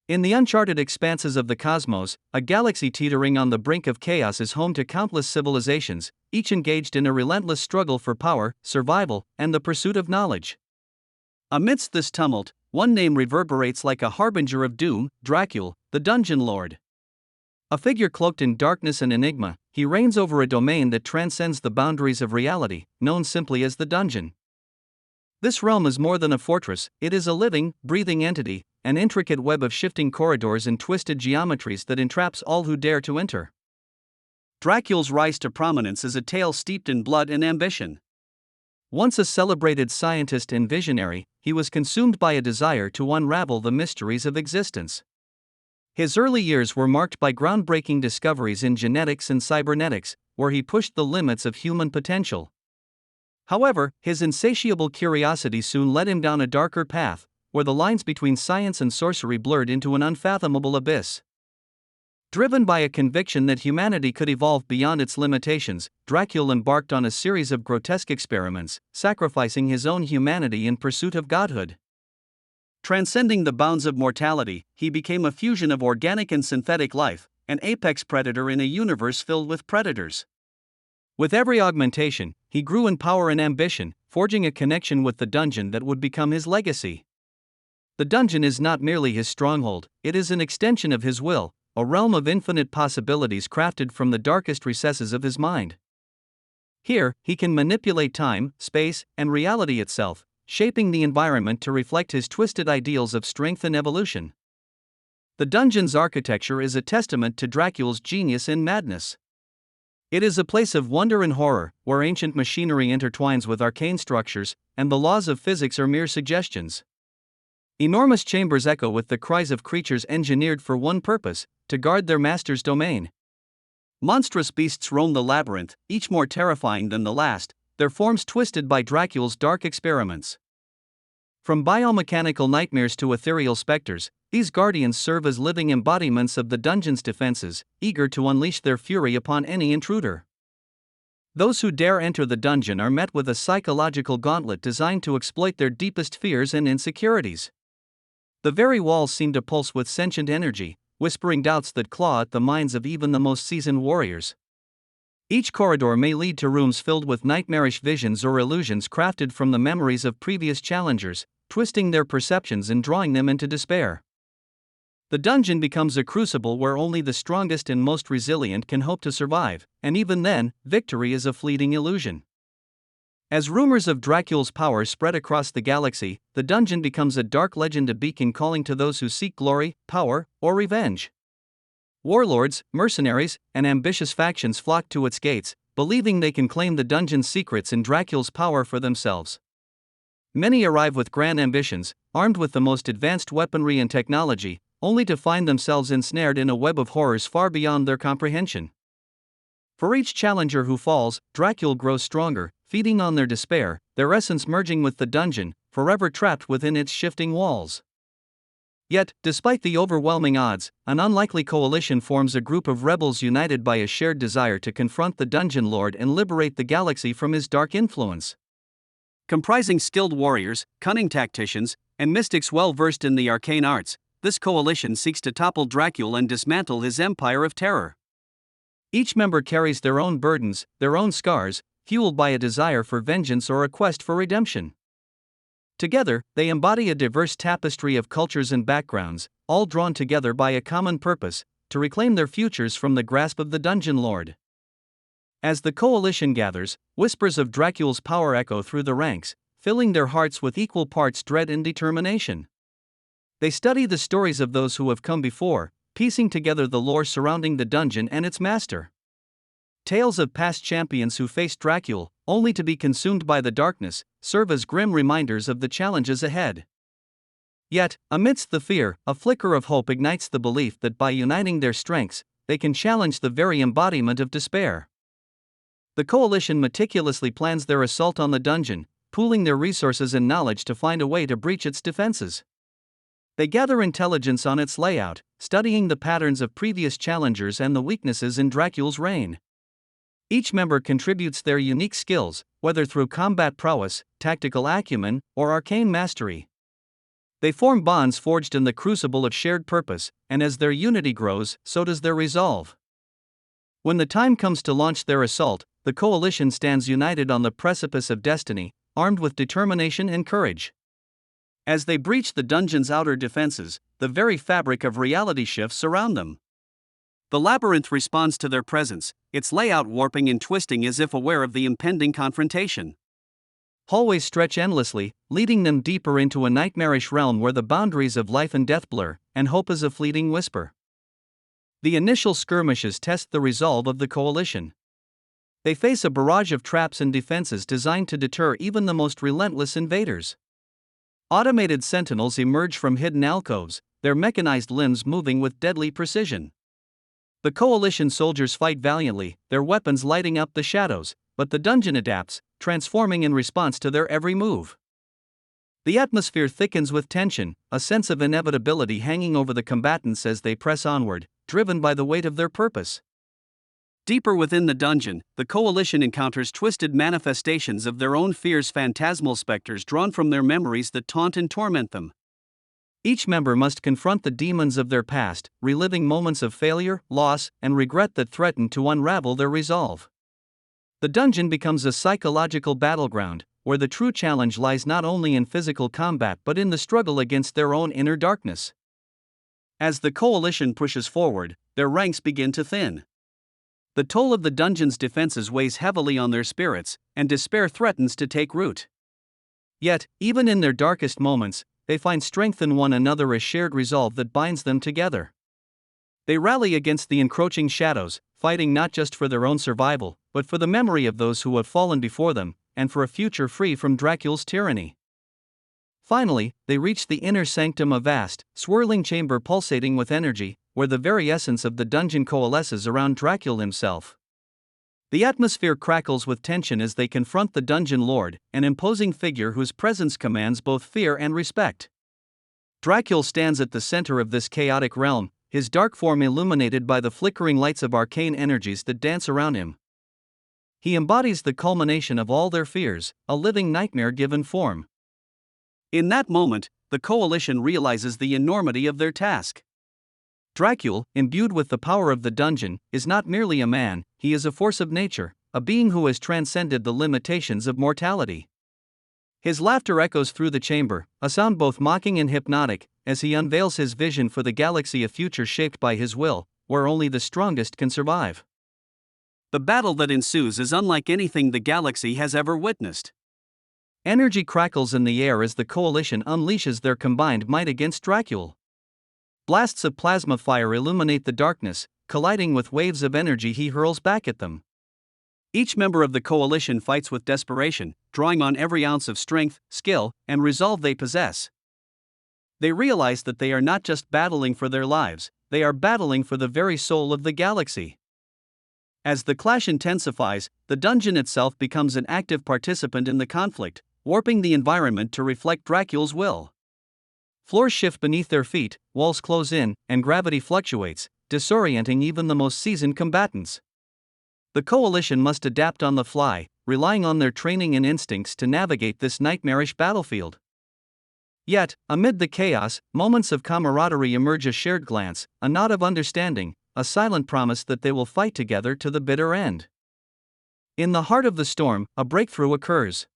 In the uncharted expanses of the cosmos, a galaxy teetering on the brink of chaos is home to countless civilizations, each engaged in a relentless struggle for power, survival, and the pursuit of knowledge. Amidst this tumult, one name reverberates like a harbinger of doom: Dracul, the Dungeon Lord. A figure cloaked in darkness and enigma, he reigns over a domain that transcends the boundaries of reality, known simply as the dungeon. This realm is more than a fortress, it is a living, breathing entity, an intricate web of shifting corridors and twisted geometries that entraps all who dare to enter. Dracul's rise to prominence is a tale steeped in blood and ambition. Once a celebrated scientist and visionary, he was consumed by a desire to unravel the mysteries of existence. His early years were marked by groundbreaking discoveries in genetics and cybernetics, where he pushed the limits of human potential. However, his insatiable curiosity soon led him down a darker path, where the lines between science and sorcery blurred into an unfathomable abyss. Driven by a conviction that humanity could evolve beyond its limitations, Dracul embarked on a series of grotesque experiments, sacrificing his own humanity in pursuit of godhood. Transcending the bounds of mortality, he became a fusion of organic and synthetic life, an apex predator in a universe filled with predators. With every augmentation, he grew in power and ambition, forging a connection with the dungeon that would become his legacy. The dungeon is not merely his stronghold, it is an extension of his will, a realm of infinite possibilities crafted from the darkest recesses of his mind. Here, he can manipulate time, space, and reality itself, shaping the environment to reflect his twisted ideals of strength and evolution. The dungeon's architecture is a testament to Dracul's genius and madness. It is a place of wonder and horror, where ancient machinery intertwines with arcane structures, and the laws of physics are mere suggestions. Enormous chambers echo with the cries of creatures engineered for one purpose: to guard their master's domain. Monstrous beasts roam the labyrinth, each more terrifying than the last, their forms twisted by Dracul's dark experiments. From biomechanical nightmares to ethereal specters, these guardians serve as living embodiments of the dungeon's defenses, eager to unleash their fury upon any intruder. Those who dare enter the dungeon are met with a psychological gauntlet designed to exploit their deepest fears and insecurities. The very walls seem to pulse with sentient energy, whispering doubts that claw at the minds of even the most seasoned warriors. Each corridor may lead to rooms filled with nightmarish visions or illusions crafted from the memories of previous challengers, twisting their perceptions and drawing them into despair. The dungeon becomes a crucible where only the strongest and most resilient can hope to survive, and even then, victory is a fleeting illusion. As rumors of Dracul's power spread across the galaxy, the dungeon becomes a dark legend, a beacon calling to those who seek glory, power, or revenge. Warlords, mercenaries, and ambitious factions flock to its gates, believing they can claim the dungeon's secrets and Dracul's power for themselves. Many arrive with grand ambitions, armed with the most advanced weaponry and technology, only to find themselves ensnared in a web of horrors far beyond their comprehension. For each challenger who falls, Dracul grows stronger, feeding on their despair, their essence merging with the dungeon, forever trapped within its shifting walls. Yet, despite the overwhelming odds, an unlikely coalition forms, a group of rebels united by a shared desire to confront the Dungeon Lord and liberate the galaxy from his dark influence. Comprising skilled warriors, cunning tacticians, and mystics well versed in the arcane arts, this coalition seeks to topple Dracul and dismantle his empire of terror. Each member carries their own burdens, their own scars, fueled by a desire for vengeance or a quest for redemption. Together, they embody a diverse tapestry of cultures and backgrounds, all drawn together by a common purpose: to reclaim their futures from the grasp of the Dungeon Lord. As the coalition gathers, whispers of Dracul's power echo through the ranks, filling their hearts with equal parts dread and determination. They study the stories of those who have come before, piecing together the lore surrounding the dungeon and its master. Tales of past champions who faced Dracul, only to be consumed by the darkness, serve as grim reminders of the challenges ahead. Yet, amidst the fear, a flicker of hope ignites the belief that by uniting their strengths, they can challenge the very embodiment of despair. The coalition meticulously plans their assault on the dungeon, pooling their resources and knowledge to find a way to breach its defenses. They gather intelligence on its layout, studying the patterns of previous challengers and the weaknesses in Dracul's reign. Each member contributes their unique skills, whether through combat prowess, tactical acumen, or arcane mastery. They form bonds forged in the crucible of shared purpose, and as their unity grows, so does their resolve. When the time comes to launch their assault, the coalition stands united on the precipice of destiny, armed with determination and courage. As they breach the dungeon's outer defenses, the very fabric of reality shifts around them. The labyrinth responds to their presence, its layout warping and twisting as if aware of the impending confrontation. Hallways stretch endlessly, leading them deeper into a nightmarish realm where the boundaries of life and death blur, and hope is a fleeting whisper. The initial skirmishes test the resolve of the coalition. They face a barrage of traps and defenses designed to deter even the most relentless invaders. Automated sentinels emerge from hidden alcoves, their mechanized limbs moving with deadly precision. The coalition soldiers fight valiantly, their weapons lighting up the shadows, but the dungeon adapts, transforming in response to their every move. The atmosphere thickens with tension, a sense of inevitability hanging over the combatants as they press onward, driven by the weight of their purpose. Deeper within the dungeon, the coalition encounters twisted manifestations of their own fears, phantasmal specters drawn from their memories that taunt and torment them. Each member must confront the demons of their past, reliving moments of failure, loss, and regret that threaten to unravel their resolve. The dungeon becomes a psychological battleground, where the true challenge lies not only in physical combat but in the struggle against their own inner darkness. As the coalition pushes forward, their ranks begin to thin. The toll of the dungeon's defenses weighs heavily on their spirits, and despair threatens to take root. Yet, even in their darkest moments, they find strength in one another, a shared resolve that binds them together. They rally against the encroaching shadows, fighting not just for their own survival, but for the memory of those who have fallen before them, and for a future free from Dracula's tyranny. Finally, they reach the inner sanctum, a vast, swirling chamber pulsating with energy, where the very essence of the dungeon coalesces around Dracula himself. The atmosphere crackles with tension as they confront the dungeon lord, an imposing figure whose presence commands both fear and respect. Dracula stands at the center of this chaotic realm, his dark form illuminated by the flickering lights of arcane energies that dance around him. He embodies the culmination of all their fears, a living nightmare given form. In that moment, the coalition realizes the enormity of their task. Dracula, imbued with the power of the dungeon, is not merely a man, he is a force of nature, a being who has transcended the limitations of mortality. His laughter echoes through the chamber, a sound both mocking and hypnotic, as he unveils his vision for the galaxy, a future shaped by his will, where only the strongest can survive. The battle that ensues is unlike anything the galaxy has ever witnessed. Energy crackles in the air as the coalition unleashes their combined might against Dracula. Blasts of plasma fire illuminate the darkness, colliding with waves of energy he hurls back at them. Each member of the coalition fights with desperation, drawing on every ounce of strength, skill, and resolve they possess. They realize that they are not just battling for their lives, they are battling for the very soul of the galaxy. As the clash intensifies, the dungeon itself becomes an active participant in the conflict, warping the environment to reflect Dracula's will. Floors shift beneath their feet, walls close in, and gravity fluctuates, disorienting even the most seasoned combatants. The coalition must adapt on the fly, relying on their training and instincts to navigate this nightmarish battlefield. Yet, amid the chaos, moments of camaraderie emerge: a shared glance, a nod of understanding, a silent promise that they will fight together to the bitter end. In the heart of the storm, a breakthrough occurs.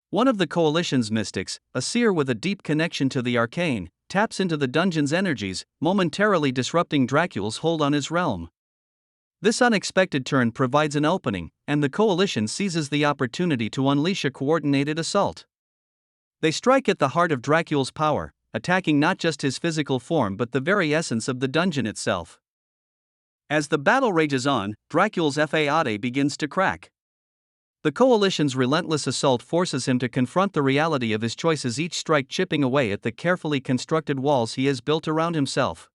One of the coalition's mystics, a seer with a deep connection to the arcane, taps into the dungeon's energies, momentarily disrupting Dracula's hold on his realm. This unexpected turn provides an opening, and the coalition seizes the opportunity to unleash a coordinated assault. They strike at the heart of Dracula's power, attacking not just his physical form but the very essence of the dungeon itself. As the battle rages on, Dracula's facade begins to crack. The coalition's relentless assault forces him to confront the reality of his choices, each strike chipping away at the carefully constructed walls he has built around himself.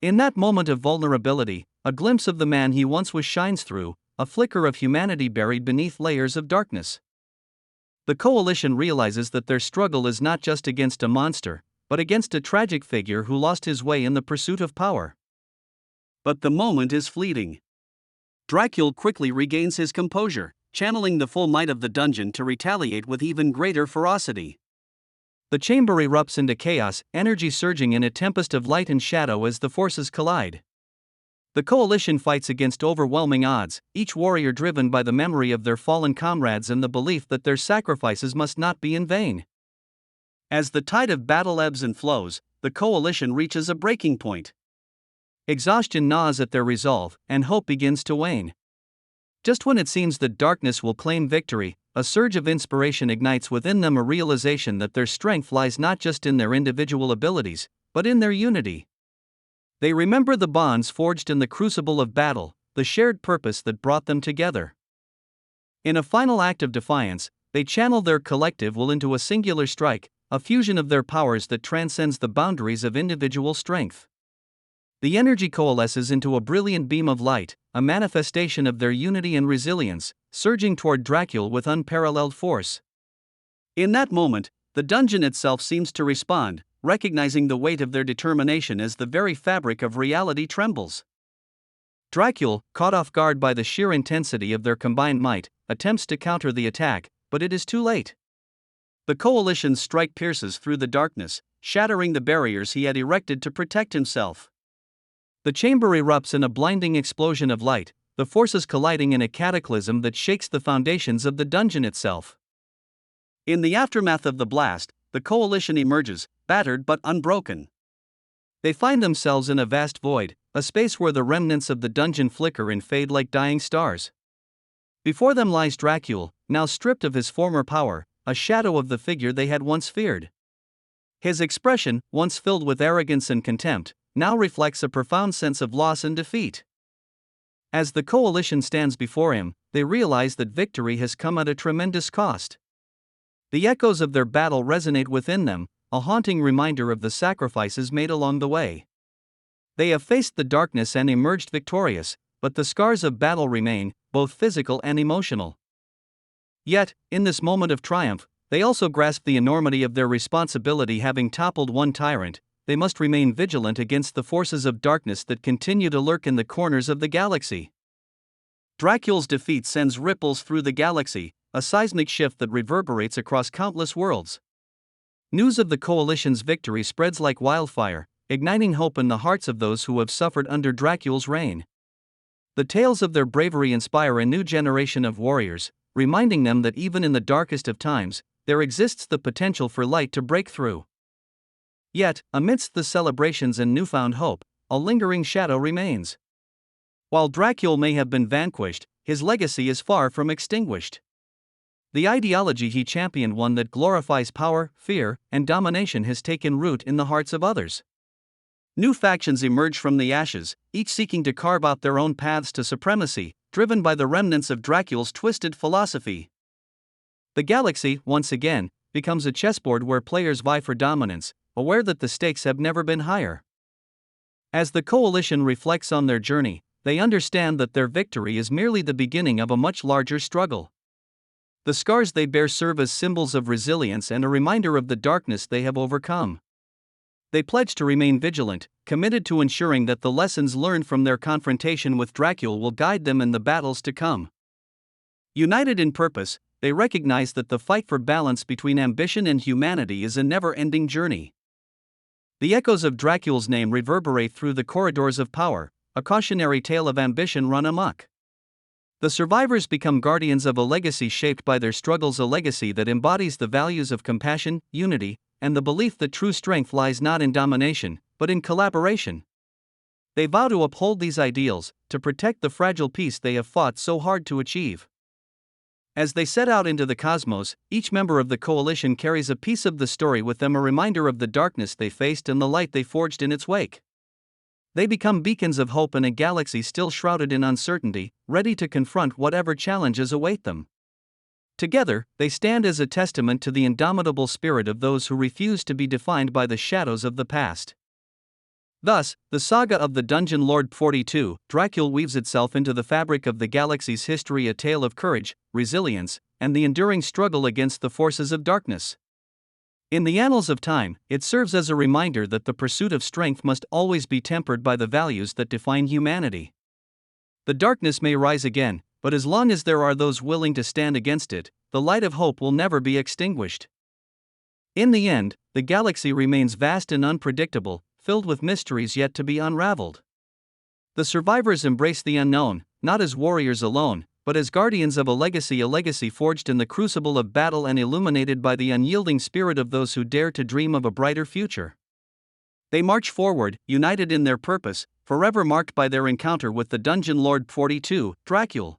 In that moment of vulnerability, a glimpse of the man he once was shines through, a flicker of humanity buried beneath layers of darkness. The coalition realizes that their struggle is not just against a monster, but against a tragic figure who lost his way in the pursuit of power. But the moment is fleeting. Dracula quickly regains his composure, channeling the full might of the dungeon to retaliate with even greater ferocity. The chamber erupts into chaos, energy surging in a tempest of light and shadow as the forces collide. The coalition fights against overwhelming odds, each warrior driven by the memory of their fallen comrades and the belief that their sacrifices must not be in vain. As the tide of battle ebbs and flows, the coalition reaches a breaking point. Exhaustion gnaws at their resolve, and hope begins to wane. Just when it seems that darkness will claim victory, a surge of inspiration ignites within them, a realization that their strength lies not just in their individual abilities, but in their unity. They remember the bonds forged in the crucible of battle, the shared purpose that brought them together. In a final act of defiance, they channel their collective will into a singular strike, a fusion of their powers that transcends the boundaries of individual strength. The energy coalesces into a brilliant beam of light, a manifestation of their unity and resilience, surging toward Dracul with unparalleled force. In that moment, the dungeon itself seems to respond, recognizing the weight of their determination as the very fabric of reality trembles. Dracul, caught off guard by the sheer intensity of their combined might, attempts to counter the attack, but it is too late. The coalition's strike pierces through the darkness, shattering the barriers he had erected to protect himself. The chamber erupts in a blinding explosion of light, the forces colliding in a cataclysm that shakes the foundations of the dungeon itself. In the aftermath of the blast, the coalition emerges, battered but unbroken. They find themselves in a vast void, a space where the remnants of the dungeon flicker and fade like dying stars. Before them lies Dracul, now stripped of his former power, a shadow of the figure they had once feared. His expression, once filled with arrogance and contempt, now reflects a profound sense of loss and defeat. As the coalition stands before him, they realize that victory has come at a tremendous cost. The echoes of their battle resonate within them, a haunting reminder of the sacrifices made along the way. They have faced the darkness and emerged victorious, but the scars of battle remain, both physical and emotional. Yet, in this moment of triumph, they also grasp the enormity of their responsibility. Having toppled one tyrant, they must remain vigilant against the forces of darkness that continue to lurk in the corners of the galaxy. Dracul's defeat sends ripples through the galaxy, a seismic shift that reverberates across countless worlds. News of the coalition's victory spreads like wildfire, igniting hope in the hearts of those who have suffered under Dracul's reign. The tales of their bravery inspire a new generation of warriors, reminding them that even in the darkest of times, there exists the potential for light to break through. Yet, amidst the celebrations and newfound hope, a lingering shadow remains. While Dracul may have been vanquished, his legacy is far from extinguished. The ideology he championed, one that glorifies power, fear, and domination, has taken root in the hearts of others. New factions emerge from the ashes, each seeking to carve out their own paths to supremacy, driven by the remnants of Dracul's twisted philosophy. The galaxy, once again, becomes a chessboard where players vie for dominance, aware that the stakes have never been higher. As the coalition reflects on their journey, they understand that their victory is merely the beginning of a much larger struggle. The scars they bear serve as symbols of resilience and a reminder of the darkness they have overcome. They pledge to remain vigilant, committed to ensuring that the lessons learned from their confrontation with Dracul will guide them in the battles to come. United in purpose, they recognize that the fight for balance between ambition and humanity is a never-ending journey. The echoes of Dracul's name reverberate through the corridors of power, a cautionary tale of ambition run amok. The survivors become guardians of a legacy shaped by their struggles, a legacy that embodies the values of compassion, unity, and the belief that true strength lies not in domination, but in collaboration. They vow to uphold these ideals, to protect the fragile peace they have fought so hard to achieve. As they set out into the cosmos, each member of the coalition carries a piece of the story with them, a reminder of the darkness they faced and the light they forged in its wake. They become beacons of hope in a galaxy still shrouded in uncertainty, ready to confront whatever challenges await them. Together, they stand as a testament to the indomitable spirit of those who refuse to be defined by the shadows of the past. Thus, the saga of the Dungeon Lord 42, Dracul, weaves itself into the fabric of the galaxy's history, a tale of courage, resilience, and the enduring struggle against the forces of darkness. In the annals of time, it serves as a reminder that the pursuit of strength must always be tempered by the values that define humanity. The darkness may rise again, but as long as there are those willing to stand against it, the light of hope will never be extinguished. In the end, the galaxy remains vast and unpredictable, filled with mysteries yet to be unraveled. The survivors embrace the unknown, not as warriors alone, but as guardians of a legacy forged in the crucible of battle and illuminated by the unyielding spirit of those who dare to dream of a brighter future. They march forward, united in their purpose, forever marked by their encounter with the Dungeon Lord 42, Dracula.